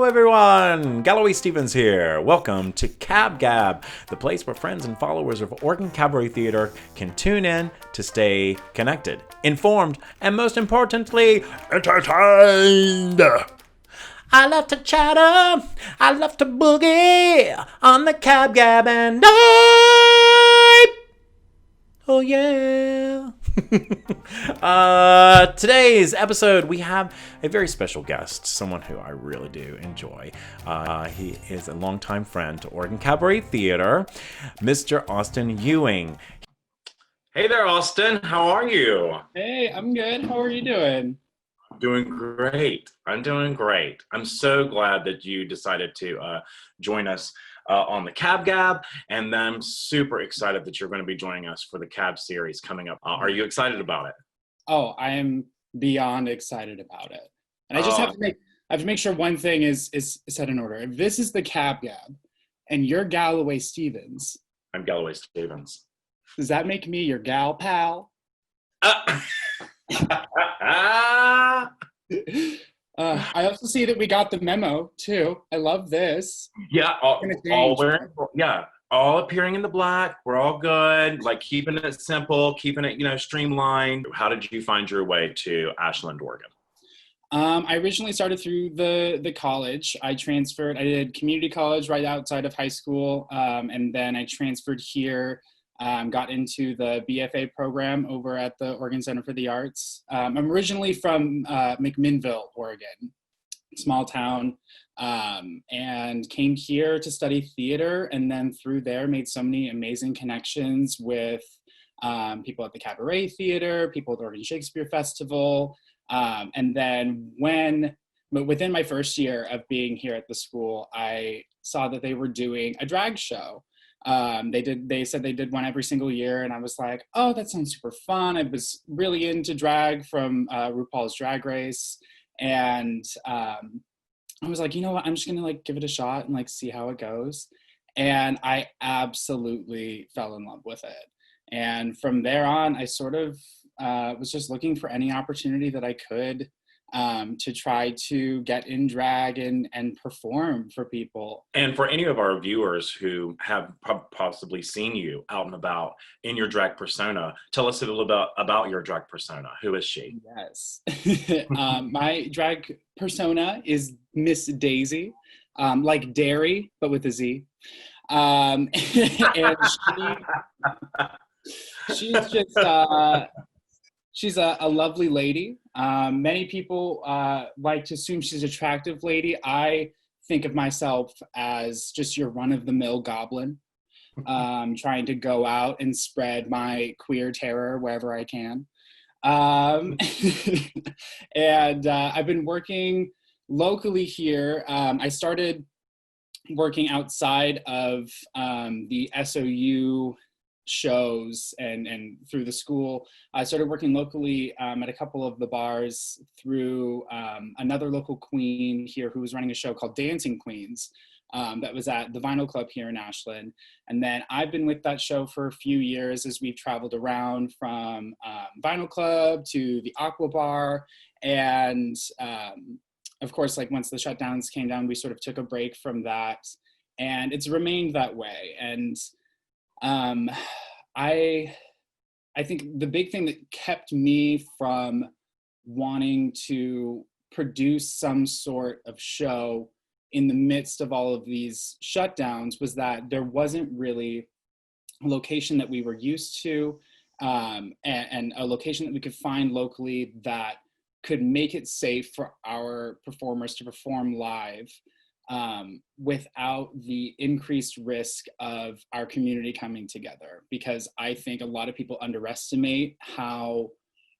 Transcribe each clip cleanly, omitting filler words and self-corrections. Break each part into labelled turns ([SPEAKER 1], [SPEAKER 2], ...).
[SPEAKER 1] everyone! Galloway Stevens here. Welcome to Cab Gab, the place where friends and followers of Oregon Cabaret Theater can tune in to stay connected, informed, and most importantly, entertained. I love to chatter, I love to boogie on the Cab Gab, and oh yeah. Today's episode, we have a very special guest, someone who I really do enjoy. He is a longtime friend to Oregon Cabaret Theater, Mr. Austin Ewing. Hey there, Austin. How are you?
[SPEAKER 2] Hey, I'm good. How are you doing?
[SPEAKER 1] Doing great. I'm doing great. I'm so glad that you decided to join us on the Cab Gab, and then I'm super excited that you're going to be joining us for the Cab series coming up. Are you excited about it?
[SPEAKER 2] Oh, I am beyond excited about it. And I just have to make sure one thing is set in order. If this is the Cab Gab and you're Galloway Stevens,
[SPEAKER 1] I'm Galloway Stevens.
[SPEAKER 2] does that make me your gal pal? I also see that we got the memo too. I love this.
[SPEAKER 1] Yeah, all appearing in the black. We're all good. Like keeping it simple, keeping it, streamlined. How did you find your way to Ashland, Oregon?
[SPEAKER 2] I originally started through the college. I did community college right outside of high school, and then I transferred here. Got into the BFA program over at the Oregon Center for the Arts. I'm originally from McMinnville, Oregon, small town, and came here to study theater, and then through there made so many amazing connections with people at the Cabaret Theater, people at the Oregon Shakespeare Festival, and then within my first year of being here at the school, I saw that they were doing a drag show. They said they did one every single year, and I was like, oh, that sounds super fun. I was really into drag from RuPaul's Drag Race, and I was like, you know what, I'm just gonna give it a shot and see how it goes. And I absolutely fell in love with it. And from there on, I sort of was just looking for any opportunity that I could to try to get in drag and perform for people.
[SPEAKER 1] And for any of our viewers who have possibly seen you out and about in your drag persona, tell us a little bit about your drag persona. Who is she?
[SPEAKER 2] Yes. My drag persona is Miss Daizy, like dairy, but with a Z. And she's just... she's a lovely lady. Many people like to assume she's an attractive lady. I think of myself as just your run-of-the-mill goblin, trying to go out and spread my queer terror wherever I can. And I've been working locally here. I started working outside of the SOU shows and through the school. I started working locally at a couple of the bars through another local queen here who was running a show called Dancing Queens that was at the Vinyl Club here in Ashland. And then I've been with that show for a few years as we've traveled around from Vinyl Club to the Aqua Bar. And of course, once the shutdowns came down, we sort of took a break from that. And it's remained that way. And I think the big thing that kept me from wanting to produce some sort of show in the midst of all of these shutdowns was that there wasn't really a location that we were used to, and a location that we could find locally that could make it safe for our performers to perform live. Without the increased risk of our community coming together, because I think a lot of people underestimate how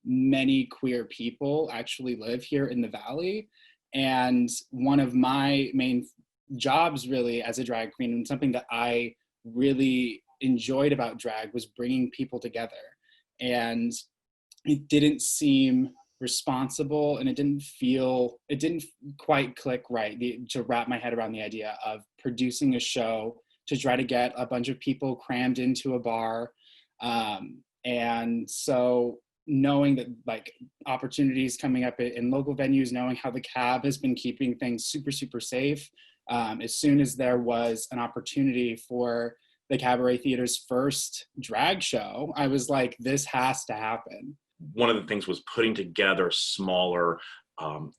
[SPEAKER 2] many queer people actually live here in the Valley. And one of my main jobs really as a drag queen, and something that I really enjoyed about drag, was bringing people together. And it didn't seem responsible, and it didn't quite click right to wrap my head around the idea of producing a show to try to get a bunch of people crammed into a bar. And so knowing that like opportunities coming up in local venues, knowing how the cab has been keeping things super, super safe. As soon as there was an opportunity for the Cabaret Theater's first drag show, I was like, this has to happen.
[SPEAKER 1] One of the things was putting together smaller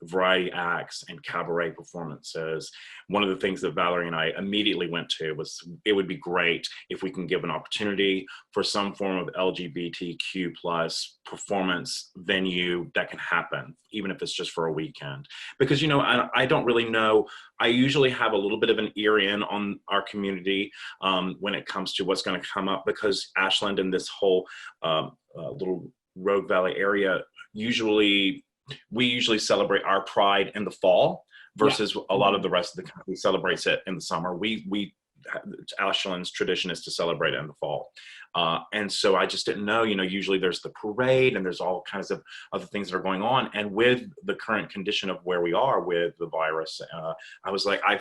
[SPEAKER 1] variety acts and cabaret performances. One of the things that Valerie and I immediately went to was, it would be great if we can give an opportunity for some form of LGBTQ plus performance venue that can happen, even if it's just for a weekend. Because, you know, I don't really know. I usually have a little bit of an ear in on our community when it comes to what's going to come up, because Ashland and this whole little Rogue Valley area, we usually celebrate our pride in the fall versus a lot of the rest of the country celebrates it in the summer. Ashland's tradition is to celebrate it in the fall. And so I just didn't know, you know, usually there's the parade and there's all kinds of other things that are going on. And with the current condition of where we are with the virus, I was like, I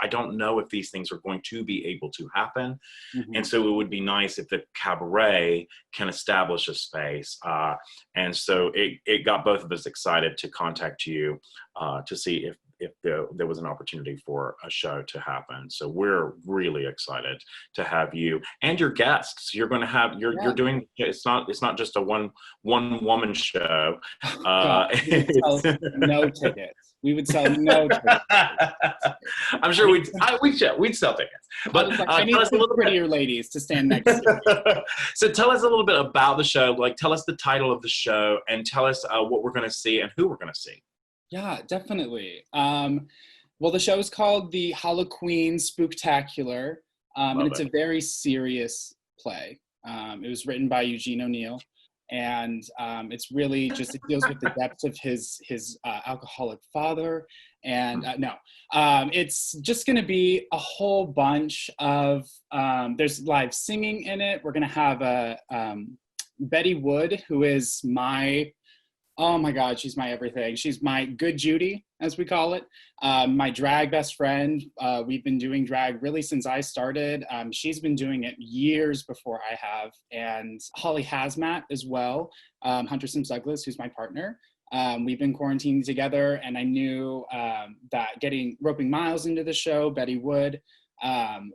[SPEAKER 1] don't know if these things are going to be able to happen. Mm-hmm. And so it would be nice if the cabaret can establish a space. And so it got both of us excited to contact you to see if there was an opportunity for a show to happen. So we're really excited to have you and your guests. You're going to have, you're doing, it's not just a one woman show.
[SPEAKER 2] No tickets. We would sell no tickets.
[SPEAKER 1] I'm sure we'd sell tickets. But
[SPEAKER 2] I need some prettier ladies to stand next to me.
[SPEAKER 1] So tell us a little bit about the show. Like, tell us the title of the show and tell us what we're going to see and who we're going to see.
[SPEAKER 2] Yeah, definitely. Well, the show is called the HalloQueen Spooktacular, and it's a very serious play. It was written by Eugene O'Neill, and it's really just, it deals with the depths of his alcoholic father. And it's just going to be a whole bunch of, there's live singing in it. We're going to have Betty Wood, who is oh my God, she's my everything. She's my good Judy, as we call it. My drag best friend. We've been doing drag really since I started. She's been doing it years before I have. And Holly Hazmat as well. Hunter Sims Douglas, who's my partner. We've been quarantining together, and I knew that roping Miles into the show, Betty Wood,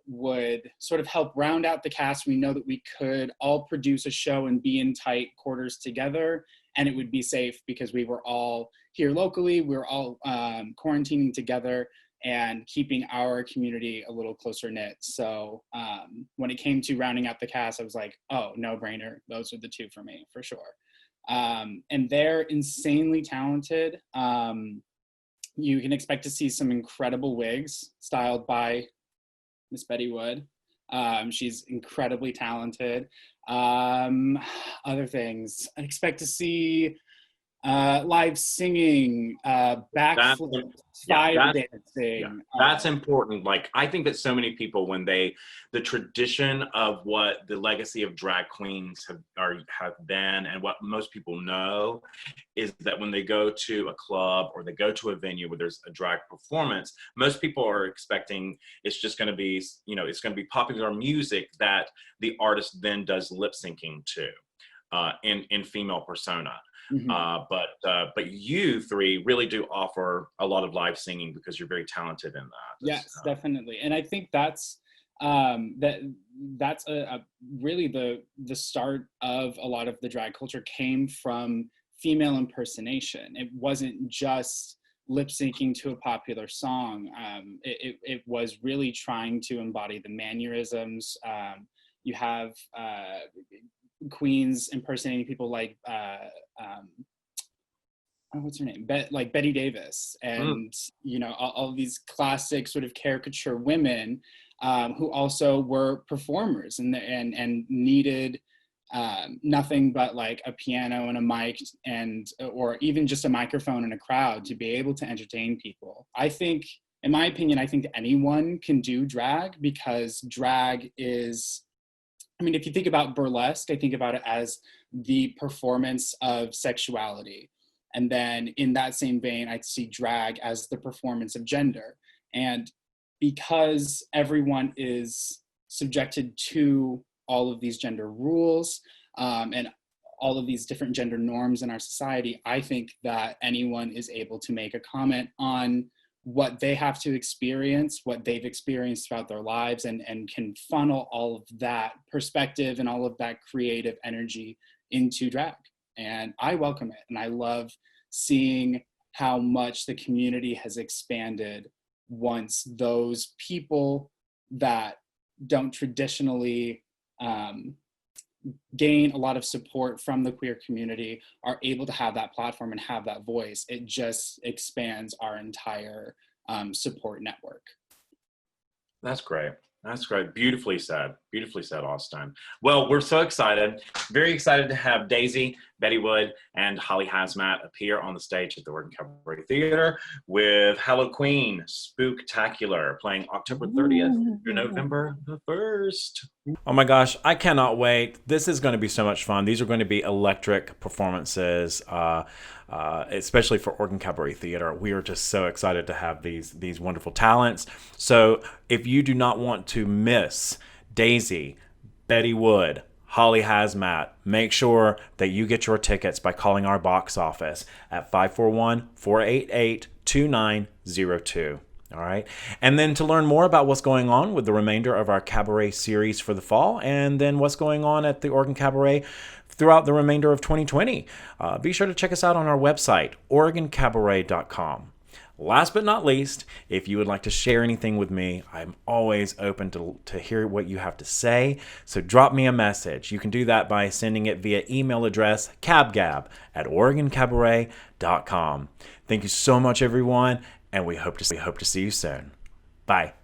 [SPEAKER 2] would sort of help round out the cast. We know that we could all produce a show and be in tight quarters together, and it would be safe because we were all here locally. We were all quarantining together and keeping our community a little closer knit. So when it came to rounding out the cast, I was like, oh, no brainer. Those are the two for me, for sure. And they're insanely talented. You can expect to see some incredible wigs styled by Miss Betty Wood. She's incredibly talented. Other things, I expect to see live singing, backflip, fire dancing.
[SPEAKER 1] Yeah, that's important. Like, I think that so many people, when the tradition of what the legacy of drag queens have been, and what most people know, is that when they go to a club or they go to a venue where there's a drag performance, most people are expecting it's just going to be, you know, it's going to be popular music that the artist then does lip syncing to in female persona. Mm-hmm. But you three really do offer a lot of live singing because you're very talented in that.
[SPEAKER 2] Yes, definitely. And I think that's really the start of a lot of the drag culture came from female impersonation. It wasn't just lip syncing to a popular song. It was really trying to embody the mannerisms. You have queens impersonating people like what's her name? Like Betty Davis, and you know, all these classic sort of caricature women who also were performers and needed nothing but like a piano and a mic or even just a microphone and a crowd to be able to entertain people. I think, in my opinion, I think anyone can do drag, because drag is, I mean, if you think about burlesque, I think about it as the performance of sexuality. And then in that same vein, I see drag as the performance of gender. And because everyone is subjected to all of these gender rules and all of these different gender norms in our society, I think that anyone is able to make a comment on what they have to experience, what they've experienced throughout their lives, and can funnel all of that perspective and all of that creative energy into drag. And I welcome it. And I love seeing how much the community has expanded once those people that don't traditionally gain a lot of support from the queer community are able to have that platform and have that voice. It just expands our entire support network.
[SPEAKER 1] That's great. That's great. Beautifully said. Beautifully said, Austin. Well, we're so excited. Very excited to have Daizy, Betty Wood, and Holly Hazmat appear on the stage at the Oregon Cabaret Theater with HalloQueen Spooktacular playing October 30th through November the 1st. Oh my gosh, I cannot wait. This is going to be so much fun. These are going to be electric performances, especially for Oregon Cabaret Theater. We are just so excited to have these wonderful talents. So if you do not want to miss Daizy, Betty Wood, Holly Hazmat, make sure that you get your tickets by calling our box office at 541-488-2902. All right. And then to learn more about what's going on with the remainder of our cabaret series for the fall, and then what's going on at the Oregon Cabaret throughout the remainder of 2020, be sure to check us out on our website, OregonCabaret.com. Last but not least, if you would like to share anything with me, I'm always open to hear what you have to say. So drop me a message. You can do that by sending it via email address cabgab@OregonCabaret.com. Thank you so much, everyone, and we hope to see you soon. Bye.